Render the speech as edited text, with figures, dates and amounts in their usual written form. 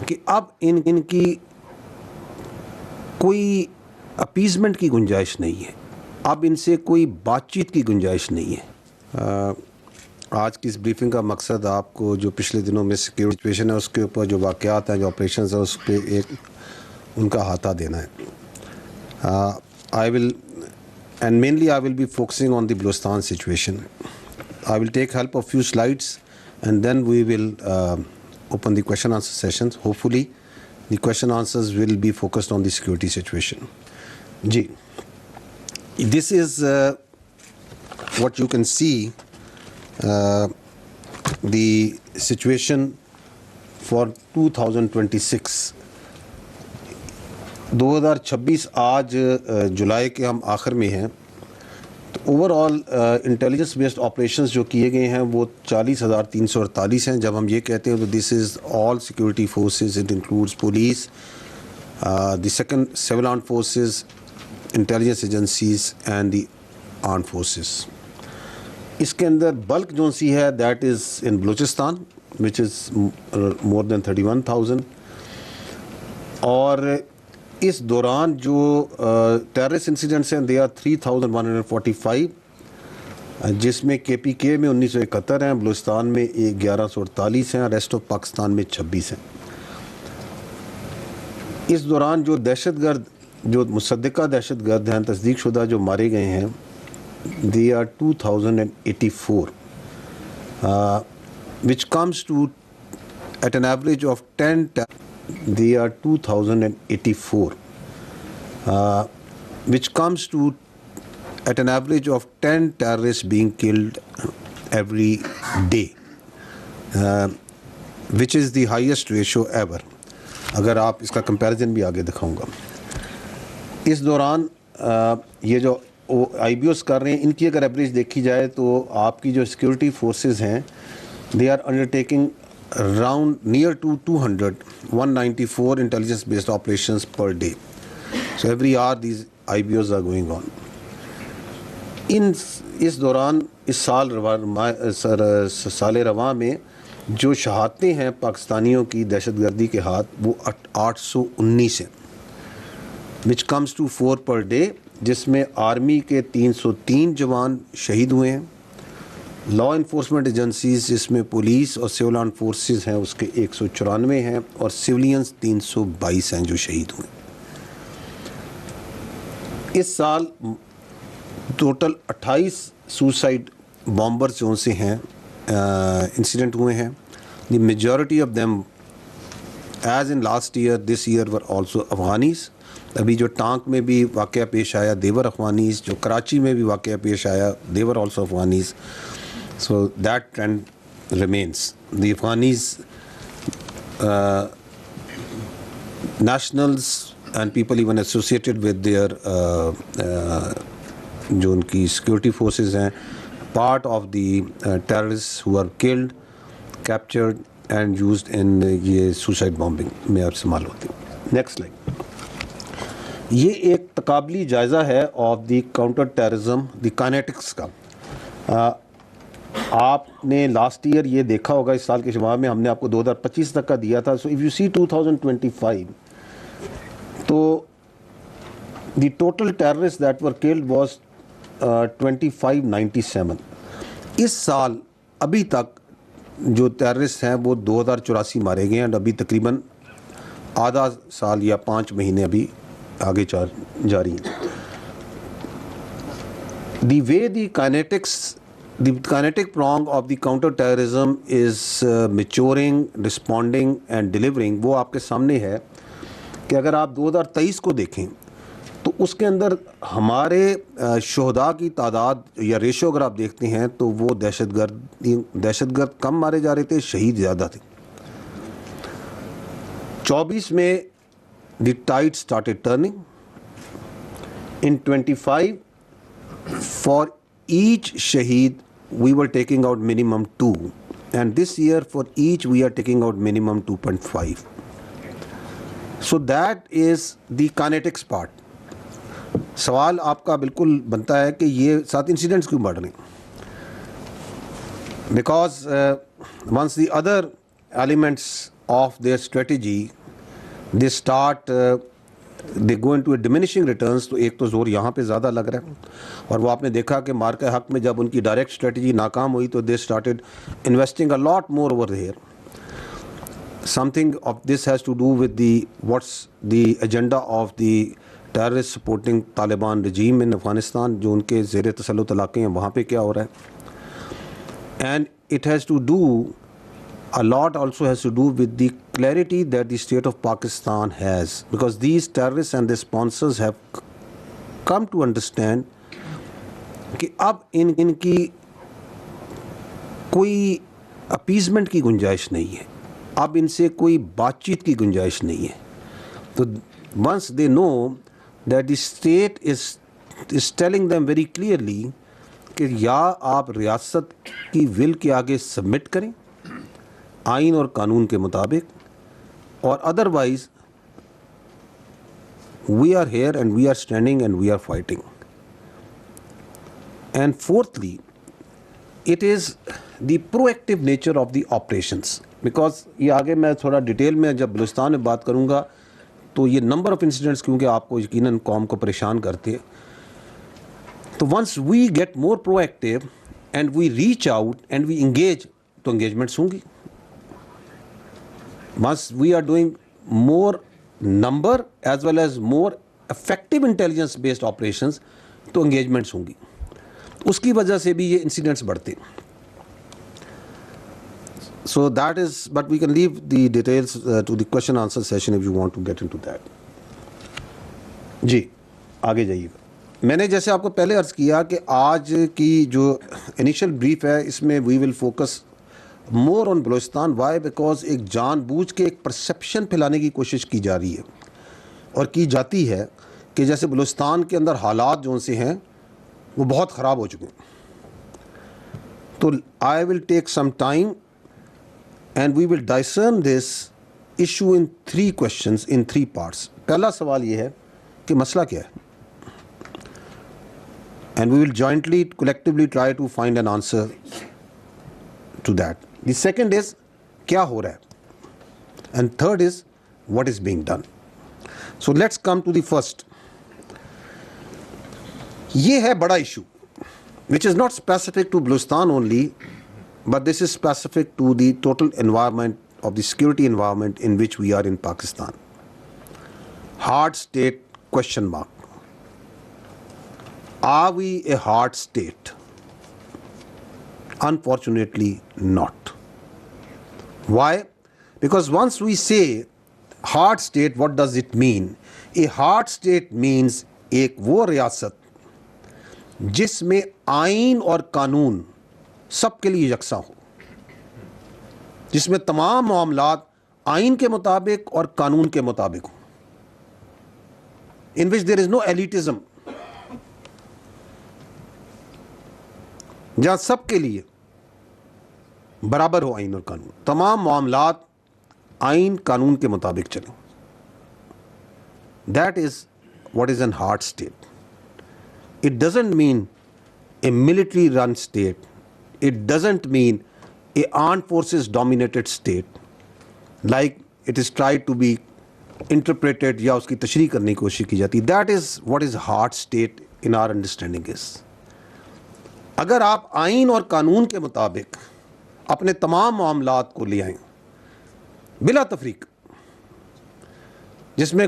कि अब इनकी कोई अपीज़मेंट की गुंजाइश नहीं है, अब इनसे कोई बातचीत की गुंजाइश नहीं है। आज की इस ब्रीफिंग का मकसद आपको जो पिछले दिनों में सिक्योरिटी सिचुएशन है उसके ऊपर जो वाक़यात हैं, जो ऑपरेशंस हैं, उस पर एक उनका हाथा देना है। I will and mainly I will be focusing on the Balochistan situation. I will take help of few slides and then we will open the question answer sessions. Hopefully the question answers will be focused on the security situation. Ji, this is what you can see, the situation for 2026. 2026 आज जुलाई के हम आखिर में हैं, तो overall intelligence based operations जो किए गए हैं वो 40,348 हैं। जब हम ये कहते हैं तो this is all security forces, it includes police, the second civil armed forces, intelligence agencies and the armed forces. इसके अंदर बल्क जो सी है that is in Balochistan which is more than 31,000। और इस दौरान जो टेररिस्ट इंसिडेंट्स हैं दे आर 3,145, जिसमें KPK में 1971 हैं, बलूचिस्तान में 1148 हैं, रेस्ट ऑफ पाकिस्तान में 26 हैं। इस दौरान जो दहशतगर्द, जो मुसद्दिका दहशतगर्द हैं, तस्दीक शुदा जो मारे गए हैं, they are 2,084, which comes to at an average of 10, they are 2,084, which comes to at an average of 10 terrorists being killed every day, which is the highest ratio ever. अगर आप इसका कंपैरिजन भी आगे दिखाऊंगा। इस दौरान ये जो IBOs कर रहे हैं, इनकी अगर एवरेज देखी जाए तो आपकी जो सिक्योरिटी फोर्सेस हैं they are undertaking around near to 194 intelligence based operations per day. So every hour these IBOs are going on. इस दौरान इस साल रवा में जो शहादतें हैं पाकिस्तानियों की दहशतगर्दी के हाथ वो 819 हैं, which comes to 4 per day, जिसमें आर्मी के 303 जवान शहीद हुए हैं। लॉ इन्फोर्समेंट एजेंसीज जिसमें पुलिस और सिविल आर्म फोर्सेस हैं उसके 194 हैं, और सिविलियंस 322 हैं जो शहीद हुए। इस साल टोटल 28 सुसाइड बॉम्बर्स जो से हैं इंसिडेंट हुए हैं। The majority of them as in last year this year were also Afghanis. अभी जो टांक में भी वाक़या पेश आया देवर अफगानीज, जो कराची में भी वाक़या पेश आया देवर also Afghanis. So that trend remains. The Afghanis, nationals and people even associated with their जो उनकी security forces हैं, part of the terrorists who are killed, captured and used in ये suicide bombing में आप इस्तेमाल होते हैं। Next slide. ये एक तकाबली जायज़ा है of the counter terrorism, the kinetics का। आपने लास्ट ईयर ये देखा होगा, इस साल के शुमार में हमने आपको 2025 तक का दिया था। सो इफ़ यू सी 2025, तो the total terrorist that were killed was 2597। इस साल अभी तक जो टेररिस्ट हैं वो 2084 मारे गए हैं, और अभी तकरीबन आधा साल या 5 महीने अभी आगे जारी हैं। The way the kinetics, the kinetic prong of the counter terrorism is maturing, responding and delivering, वो आपके सामने है कि अगर आप 2023 को देखें तो उसके अंदर हमारे शोहदा की तादाद या रेशो अगर आप देखते हैं तो वो दहशतगर्द कम मारे जा रहे थे, शहीद ज़्यादा थे। 24 में the tide started turning. In 25, for each shaheed we were taking out minimum 2, and this year for each we are taking out minimum 2.5. So that is the kinetics part. सवाल आपका बिल्कुल बनता है कि ये 7 इंसिडेंट्स क्यों बढ़ रहे हैं? Because once the other elements of their strategy, they start they go into a diminishing returns, तो एक तो जोर यहाँ पे ज़्यादा लग रहा है और वो आपने देखा कि मार्केट हक में जब उनकी डायरेक्ट स्ट्रेटजी नाकाम हुई तो they started investing a lot more over there. Something of this has to do with the what's the agenda of the terrorist supporting Taliban regime in Afghanistan, जो उनके ज़ेर तसल्लुत इलाके हैं वहाँ पे क्या हो रहा है. And it has to do a lot also has to do with the clarity that the state of Pakistan has, because these terrorists and their sponsors have come to understand कि अब इनकी कोई अपीजमेंट की गुंजाइश नहीं है, अब इनसे कोई बातचीत की गुंजाइश नहीं है. तो once they know that the state is telling them very clearly कि या आप रियासत की विल के आगे सबमिट करें आइन और कानून के मुताबिक, और otherwise we are here and we are standing and we are fighting. And fourthly, it is the proactive nature of the operations, because ये आगे मैं थोड़ा डिटेल में जब बलूचिस्तान में बात करूँगा तो ये नंबर ऑफ इंसिडेंट्स क्योंकि आपको यकीनन कौम को परेशान करते हैं. तो once we get more proactive and we reach out and we engage, तो इंगेजमेंट्स होंगी. Once we are doing more number as well as more effective intelligence based operations, तो engagements होंगी. उसकी वजह से भी ये incidents बढ़ते. So that is, but we can leave the details to the question answer session if you want to get into that. जी आगे जाइए. मैंने जैसे आपको पहले अर्ज़ किया कि आज की जो इनिशियल ब्रीफ है इसमें we will focus more on Balochistan. Why? Because एक जानबूझ के एक परसेप्शन फैलाने की कोशिश की जा रही है और की जाती है कि जैसे बलूचिस्तान के अंदर हालात जो से हैं वो बहुत ख़राब हो चुके हैं. तो I will take some time and we will discern this issue in 3 questions in 3 parts. पहला सवाल ये है कि मसला क्या है, and we will jointly collectively try to find an answer to that. The second is क्या हो रहा है, and third is what is being done. So let's come to the first. ये है बड़ा issue which is not specific to Baluchistan only, but this is specific to the total environment of the security environment in which we are in Pakistan. Hard state question mark. Are we a hard state? Unfortunately not. Why? Because once we say hard state, what does it mean? A hard state means एक वो रियासत जिसमें आइन और कानून सबके लिए यकसा हो, जिसमें तमाम मामलात आइन के मुताबिक और कानून के मुताबिक हो, in which there is no elitism, जहाँ सबके लिए बराबर हो आइन और कानून, तमाम मामलात आइन कानून के मुताबिक चलें. That is what is an hard state. It doesn't mean a military run state. It doesn't mean a armed forces dominated state like it is tried to be interpreted या उसकी तशरीह करने की कोशिश की जाती. That is what is hard state in our understanding is. अगर आप आइन और कानून के मुताबिक अपने तमाम मामलात को ले आएं बिला तफरीक, जिसमें